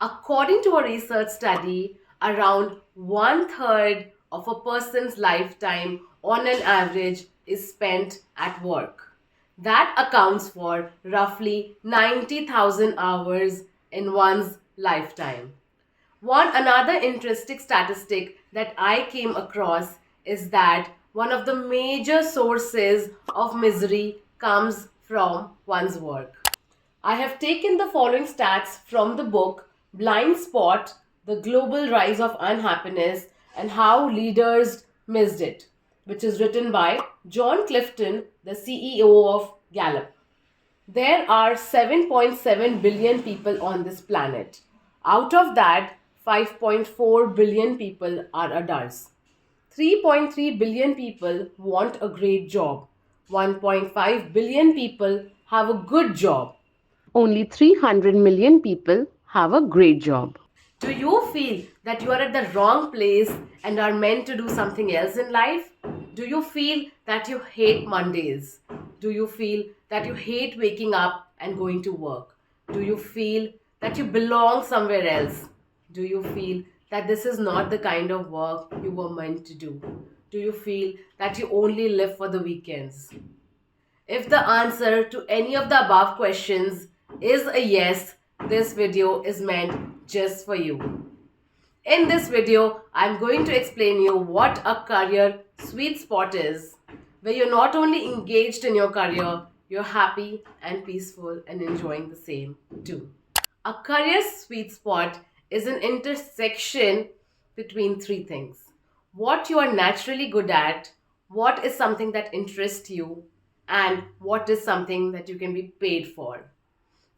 According to a research study, around one third of a person's lifetime on an average is spent at work. That accounts for roughly 90,000 hours in one's lifetime. One another interesting statistic that I came across is that one of the major sources of misery comes from one's work. I have taken the following stats from the book Blind Spot: The Global Rise of Unhappiness and How Leaders Missed It, which is written by John Clifton, the CEO of Gallup. There are 7.7 billion people on this planet. Out of that, 5.4 billion people are adults. 3.3 billion people want a great job. 1.5 billion people have a good job. Only 300 million people have a great job. Do you feel that you are at the wrong place and are meant to do something else in life? Do you feel that you hate Mondays? Do you feel that you hate waking up and going to work? Do you feel that you belong somewhere else? Do you feel that this is not the kind of work you were meant to do? Do you feel that you only live for the weekends? If the answer to any of the above questions is a yes, this video is meant just for you. In this video, I'm going to explain you what a career sweet spot is, where you're not only engaged in your career, you're happy and peaceful and enjoying the same too. A career sweet spot is an intersection between three things: what you are naturally good at, what is something that interests you, and what is something that you can be paid for.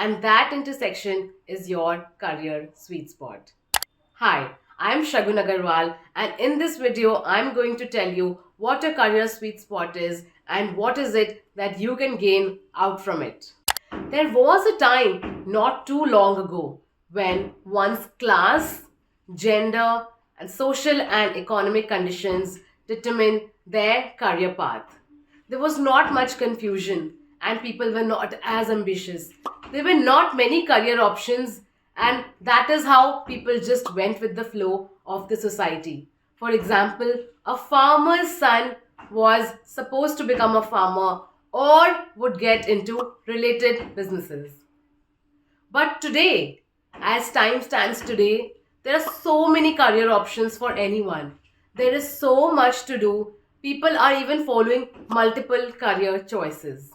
And that intersection is your career sweet spot. Hi, I'm Shagun Agarwal, and in this video, I'm going to tell you what a career sweet spot is and what is it that you can gain out from it. There was a time not too long ago when one's class, gender, and social and economic conditions determined their career path. There was not much confusion, and people were not as ambitious. There were not many career options, and that is how people just went with the flow of the society. For example, a farmer's son was supposed to become a farmer or would get into related businesses. But today, as time stands today, there are so many career options for anyone. There is so much to do. People are even following multiple career choices.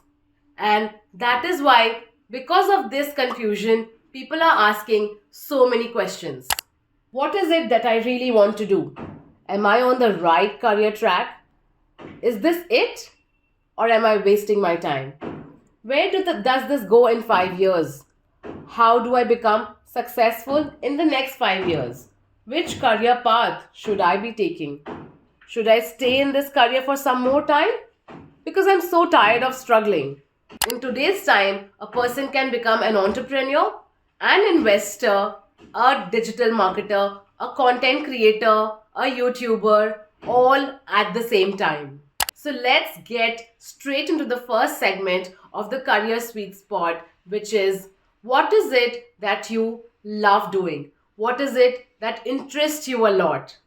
And that is why, because of this confusion, people are asking so many questions. What is it that I really want to do? Am I on the right career track? Is this it? Or am I wasting my time? Where does this go in 5 years? How do I become successful in the next 5 years? Which career path should I be taking? Should I stay in this career for some more time? Because I'm so tired of struggling. In today's time, a person can become an entrepreneur, an investor, a digital marketer, a content creator, a YouTuber, all at the same time. So let's get straight into the first segment of the career sweet spot, which is what is it that you love doing? What is it that interests you a lot?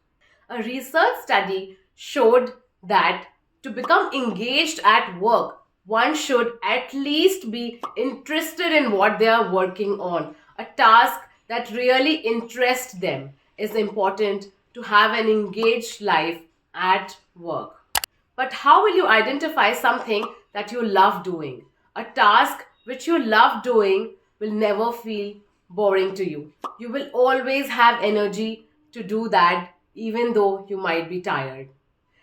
A research study showed that to become engaged at work, one should at least be interested in what they are working on. A task that really interests them is important to have an engaged life at work. But how will you identify something that you love doing? A task which you love doing will never feel boring to you. You will always have energy to do that, even though you might be tired.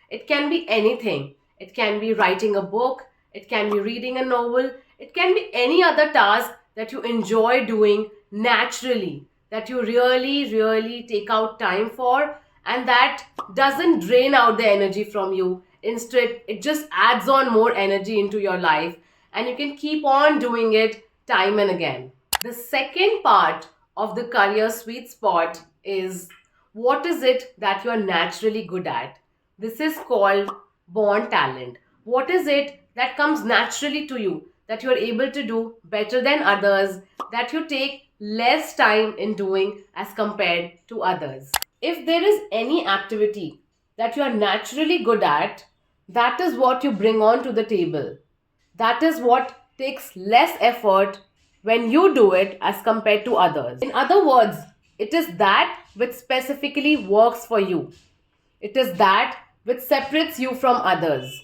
It can be anything. It can be writing a book, it can be reading a novel, it can be any other task that you enjoy doing naturally, that you really take out time for, and that doesn't drain out the energy from you. Instead, it just adds on more energy into your life, and you can keep on doing it time and again. The second part of the career sweet spot is what is it that you are naturally good at? This is called born talent. What is it that comes naturally to you, that you are able to do better than others, that you take less time in doing as compared to others. If there is any activity that you are naturally good at, that is what you bring on to the table. That is what takes less effort when you do it as compared to others. In other words, it is that which specifically works for you. It is that which separates you from others.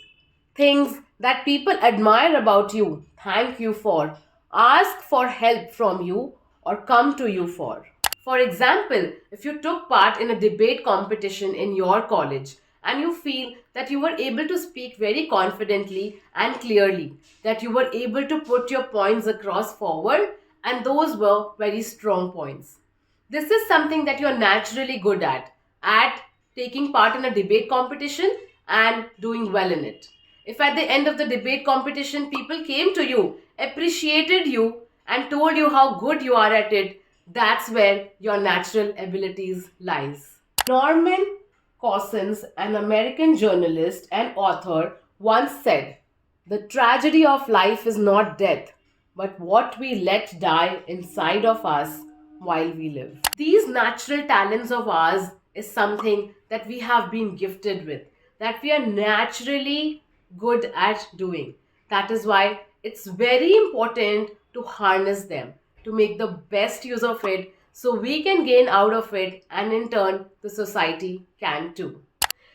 Things that people admire about you, thank you for, ask for help from you, or come to you for. For example, if you took part in a debate competition in your college and you feel that you were able to speak very confidently and clearly, that you were able to put your points across forward, and those were very strong points. This is something that you are naturally good at taking part in a debate competition and doing well in it. If at the end of the debate competition people came to you, appreciated you, and told you how good you are at it, that's where your natural abilities lies. Norman Cousins, an American journalist and author, once said, "The tragedy of life is not death, but what we let die inside of us while we live." These natural talents of ours is something that we have been gifted with, that we are naturally good at doing. That is why it's very important to harness them, to make the best use of it so we can gain out of it, and in turn, the society can too.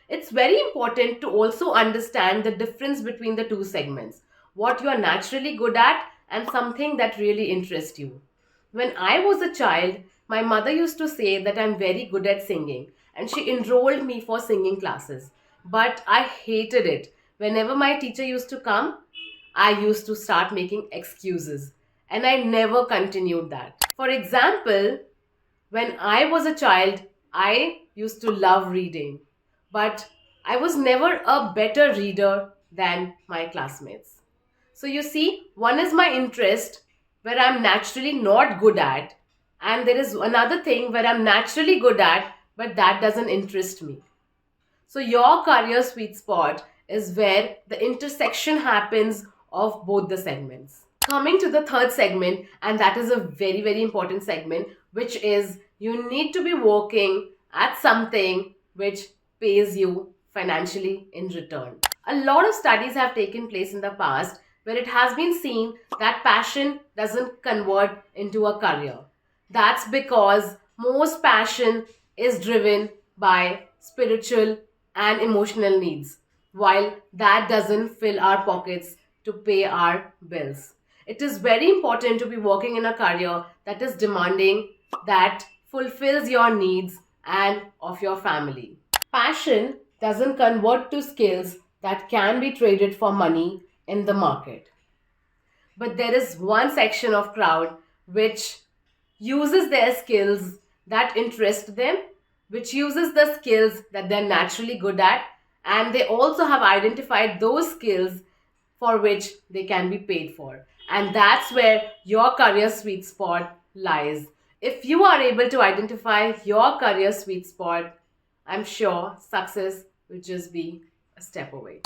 It's very important to also understand the difference between the two segments, what you are naturally good at and something that really interests you. When I was a child, my mother used to say that I'm very good at singing, and she enrolled me for singing classes. But I hated it. Whenever my teacher used to come, I used to start making excuses, and I never continued that. For example, when I was a child, I used to love reading, but I was never a better reader than my classmates. So you see, one is my interest where I'm naturally not good at, and there is another thing where I'm naturally good at, but that doesn't interest me. So your career sweet spot is where the intersection happens of both the segments. Coming to the third segment, and that is a very, very important segment, which is you need to be working at something which pays you financially in return. A lot of studies have taken place in the past where it has been seen that passion doesn't convert into a career. That's because most passion is driven by spiritual and emotional needs, while that doesn't fill our pockets to pay our bills. It is very important to be working in a career that is demanding, that fulfills your needs and of your family. Passion doesn't convert to skills that can be traded for money in the market. But there is one section of crowd which uses their skills that interest them, which uses the skills that they're naturally good at, and they also have identified those skills for which they can be paid for. And that's where your career sweet spot lies. If you are able to identify your career sweet spot, I'm sure success will just be a step away.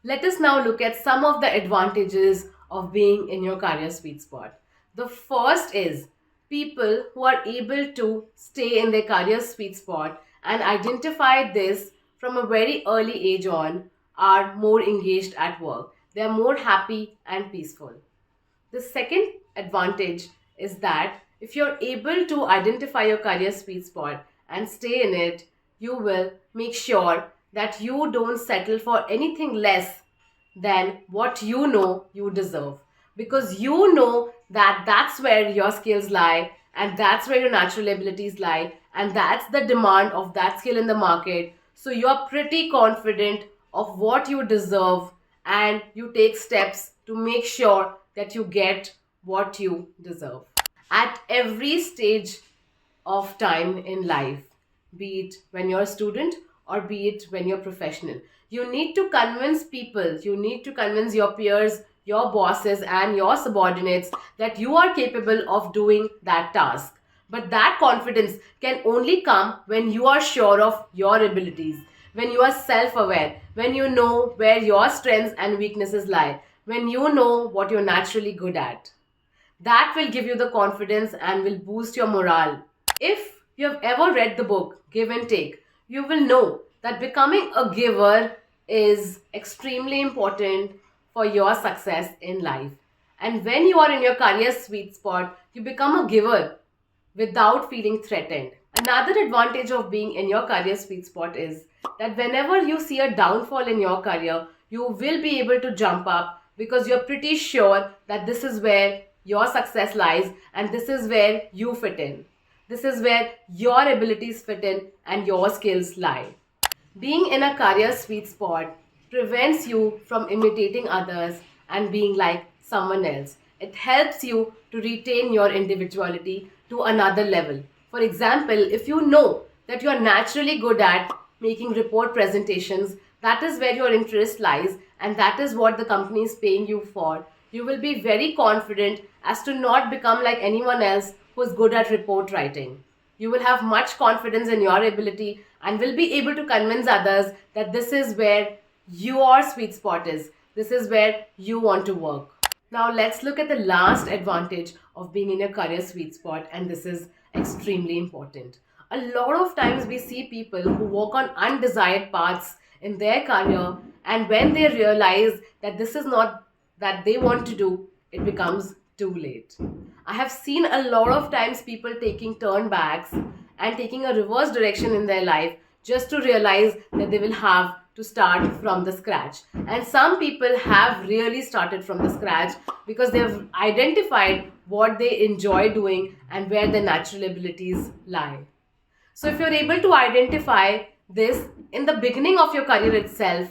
Let us now look at some of the advantages of being in your career sweet spot. The first is people who are able to stay in their career sweet spot and identify this from a very early age on are more engaged at work. They are more happy and peaceful. The second advantage is that if you're able to identify your career sweet spot and stay in it, you will make sure that you don't settle for anything less than what you know you deserve. Because you know that that's where your skills lie, and that's where your natural abilities lie, and that's the demand of that skill in the market. So you're pretty confident of what you deserve, and you take steps to make sure that you get what you deserve. At every stage of time in life, be it when you're a student or be it when you're professional, you need to convince people, you need to convince your peers, your bosses, and your subordinates that you are capable of doing that task. But that confidence can only come when you are sure of your abilities, when you are self aware, when you know where your strengths and weaknesses lie, when you know what you're naturally good at. That will give you the confidence and will boost your morale. If you have ever read the book Give and Take, you will know that becoming a giver is extremely important for your success in life. And when you are in your career sweet spot, you become a giver without feeling threatened. Another advantage of being in your career sweet spot is that whenever you see a downfall in your career, you will be able to jump up because you're pretty sure that this is where your success lies and this is where you fit in. This is where your abilities fit in and your skills lie. Being in a career sweet spot prevents you from imitating others and being like someone else. It helps you to retain your individuality to another level. For example, if you know that you are naturally good at making report presentations, that is where your interest lies and that is what the company is paying you for. You will be very confident as to not become like anyone else who is good at report writing. You will have much confidence in your ability and will be able to convince others that this is where your sweet spot is. This is where you want to work. Now, let's look at the last advantage of being in a career sweet spot, and this is extremely important. A lot of times, we see people who walk on undesired paths in their career, and when they realize that this is not that they want to do, it becomes too late. I have seen a lot of times people taking turnbacks and taking a reverse direction in their life just to realize that they will have to start from the scratch. And some people have really started from the scratch because they have identified what they enjoy doing and where their natural abilities lie. So, if you're able to identify this in the beginning of your career itself,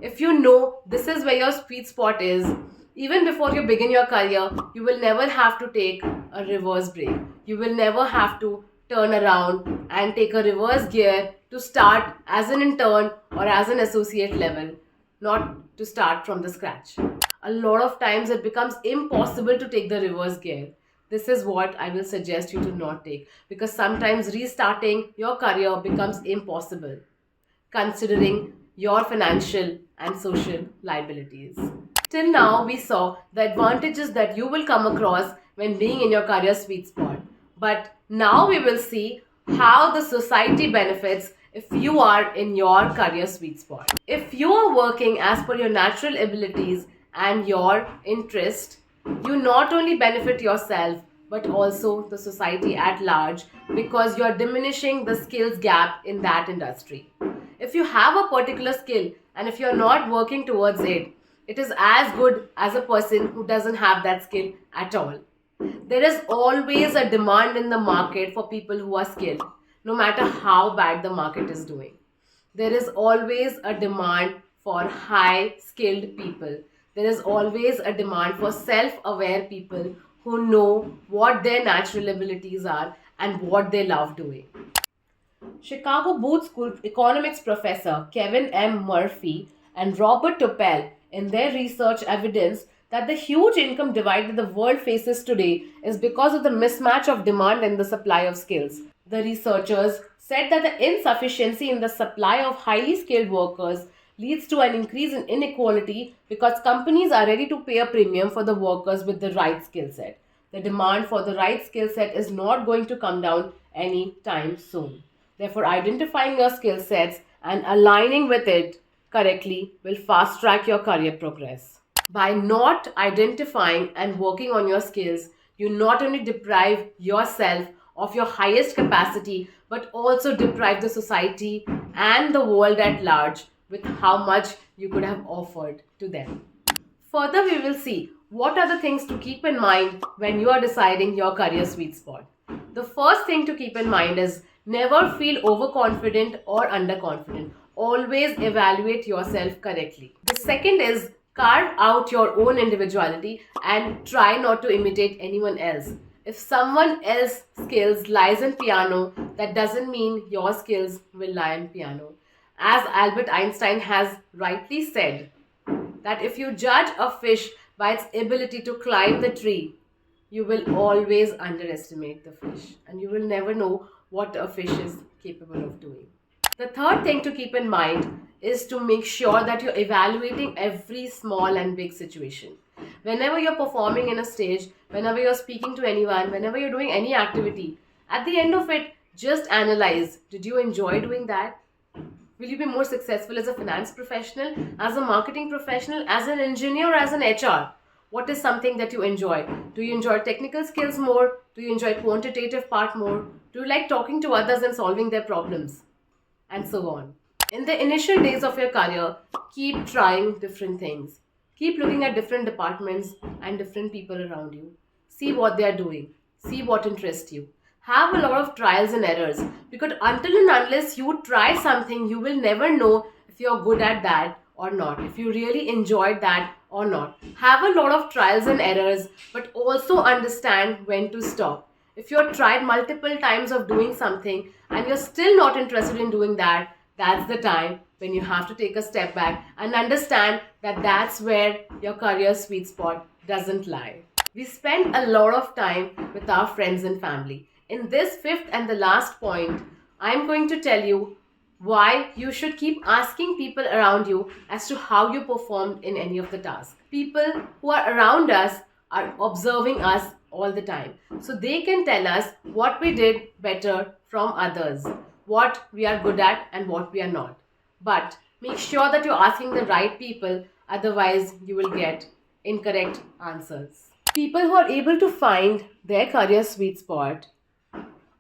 if you know this is where your sweet spot is, even before you begin your career, you will never have to take a reverse break. You will never have to turn around and take a reverse gear to start as an intern or as an associate level, not to start from the scratch. A lot of times it becomes impossible to take the reverse gear. This is what I will suggest you to not take because sometimes restarting your career becomes impossible considering your financial and social liabilities. Till now, we saw the advantages that you will come across when being in your career sweet spot. But now we will see how the society benefits if you are in your career sweet spot. If you are working as per your natural abilities and your interest, you not only benefit yourself but also the society at large because you are diminishing the skills gap in that industry. If you have a particular skill and if you're not working towards it, it is as good as a person who doesn't have that skill at all. There is always a demand in the market for people who are skilled, no matter how bad the market is doing. There is always a demand for high skilled people. There is always a demand for self aware people who know what their natural abilities are and what they love doing. Chicago Booth School economics professor Kevin M. Murphy and Robert Topel in their research evidence that the huge income divide that the world faces today is because of the mismatch of demand and the supply of skills. The researchers said that the insufficiency in the supply of highly skilled workers leads to an increase in inequality because companies are ready to pay a premium for the workers with the right skill set. The demand for the right skill set is not going to come down anytime soon. Therefore, identifying your skill sets and aligning with it correctly will fast track your career progress. By not identifying and working on your skills, you not only deprive yourself of your highest capacity but also deprive the society and the world at large with how much you could have offered to them. Further, we will see what are the things to keep in mind when you are deciding your career sweet spot. The first thing to keep in mind is never feel overconfident or underconfident. Always evaluate yourself correctly. The second is carve out your own individuality and try not to imitate anyone else. If someone else's skills lies in piano, that doesn't mean your skills will lie in piano. As Albert Einstein has rightly said, that if you judge a fish by its ability to climb the tree, you will always underestimate the fish and you will never know what a fish is capable of doing. The third thing to keep in mind is to make sure that you're evaluating every small and big situation. Whenever you're performing in a stage, whenever you're speaking to anyone, whenever you're doing any activity, at the end of it, just analyze, did you enjoy doing that? Will you be more successful as a finance professional, as a marketing professional, as an engineer, or as an HR? What is something that you enjoy? Do you enjoy technical skills more? Do you enjoy quantitative part more? Do you like talking to others and solving their problems? And so on. In the initial days of your career, keep trying different things. Keep looking at different departments and different people around you. See what they are doing. See what interests you. Have a lot of trials and errors, because until and unless you try something, you will never know if you're good at that or not, if you really enjoyed that or not. Have a lot of trials and errors, but also understand when to stop. If you've tried multiple times of doing something and you're still not interested in doing that, that's the time when you have to take a step back and understand that that's where your career sweet spot doesn't lie. We spend a lot of time with our friends and family. In this fifth and the last point, I'm going to tell you why you should keep asking people around you as to how you performed in any of the tasks. People who are around us are observing us all the time. So they can tell us what we did better from others, what we are good at and what we are not. But make sure that you're asking the right people, otherwise, you will get incorrect answers. People who are able to find their career sweet spot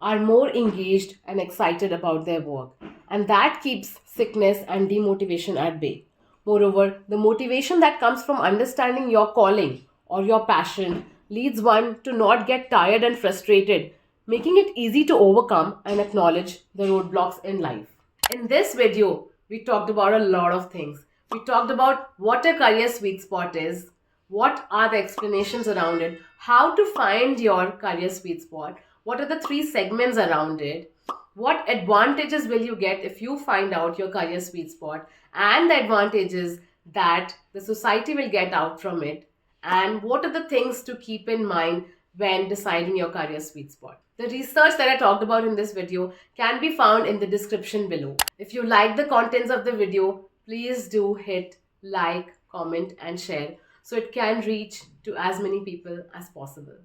are more engaged and excited about their work, and that keeps sickness and demotivation at bay. Moreover, the motivation that comes from understanding your calling or your passion leads one to not get tired and frustrated, making it easy to overcome and acknowledge the roadblocks in life. In this video, we talked about a lot of things. We talked about what a career sweet spot is, what are the explanations around it, how to find your career sweet spot, what are the three segments around it, what advantages will you get if you find out your career sweet spot, and the advantages that the society will get out from it, and what are the things to keep in mind when deciding your career sweet spot. The research that I talked about in this video can be found in the description below. If you like the contents of the video, please do hit like, comment and share so it can reach to as many people as possible.